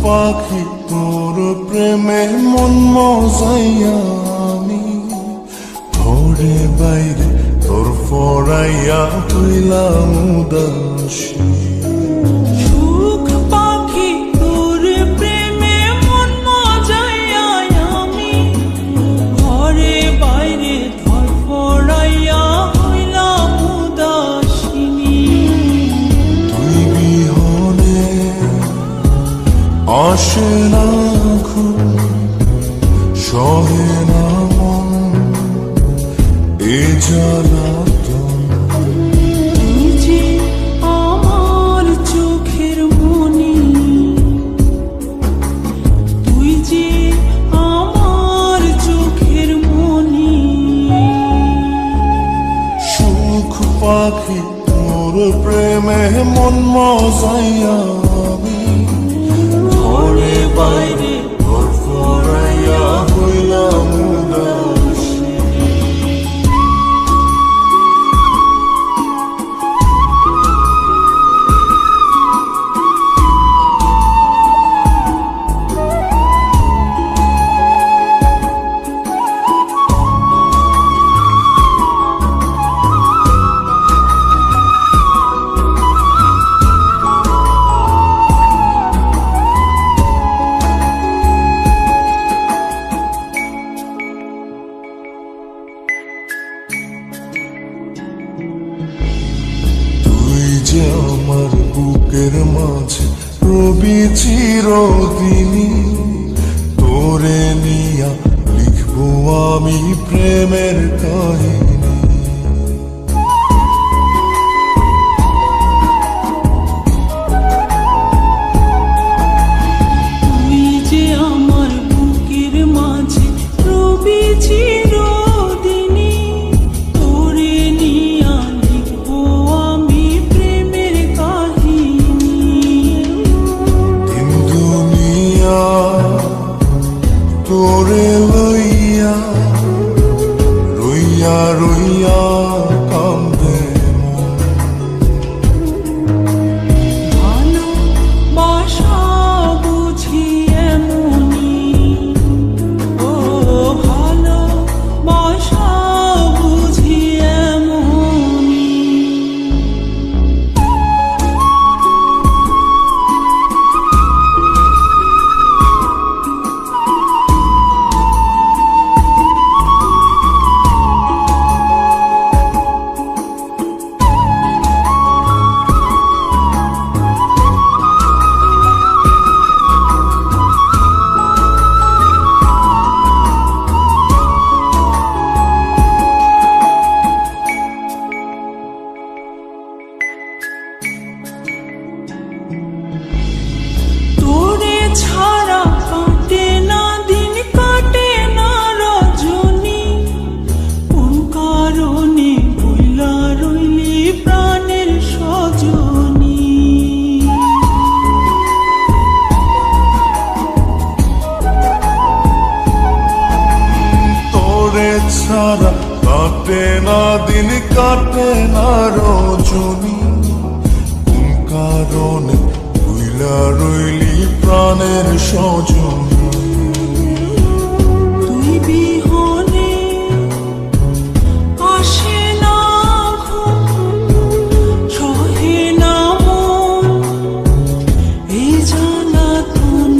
পাখি তোর প্রেমে মন মজাইয়া আমি ঘরে বাইরে তোর ফরাইয়া হইলাম উদাসী। সুখ পাখি তোর প্রেমে মন মজাইয়া আমি ঘরে বাইরে তোর ফরাইয়া হইলাম উদাসিনী। তুই বিহনে আসে না ঘুম, সহে না মন এ জ্বালাতন। তুই যে আমার চোখের মনি, তুই যে আমার চোখের মনি। সুখ পাখি তোর প্রেমে মন মজাইয়া আমি ঘরে বাইরে তোর ফরাইয়া হইলাম উদাসী। যে আমার বুকের মাঝে রবি চিরদিনী, তোরে নিয়া লিখবো আমি প্রেমের কাহিনী। তুই যে আমার বুকের মাঝে রবি চিরদিনী, তোরে নিয়া লিখবো আমি প্রেমের কাহিনী। দিন দুনিয়া তোরে লইয়া রইয়া রইয়া কান্দে মন। ভালোবাসা বুঝি এমনি, ও ভালোবাসা বুঝি এমনি। তোরে ছাড়া কাটে না দিন, কাটে না রজনী। কোন কারণে ভুলা রইলি প্রাণের সজনী। তোরে ছাড়া কাটে না দিন, কাটে না রজনী। কোন কারণে ভুইলা রইলি প্রাণের সজনী। তুই বিহনে আসে না ঘুম, সহে না মন এই জ্বালাতন।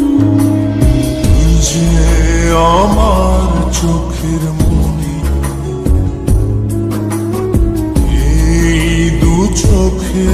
তুই যে আমার চোখের মনি, এই দু চোখে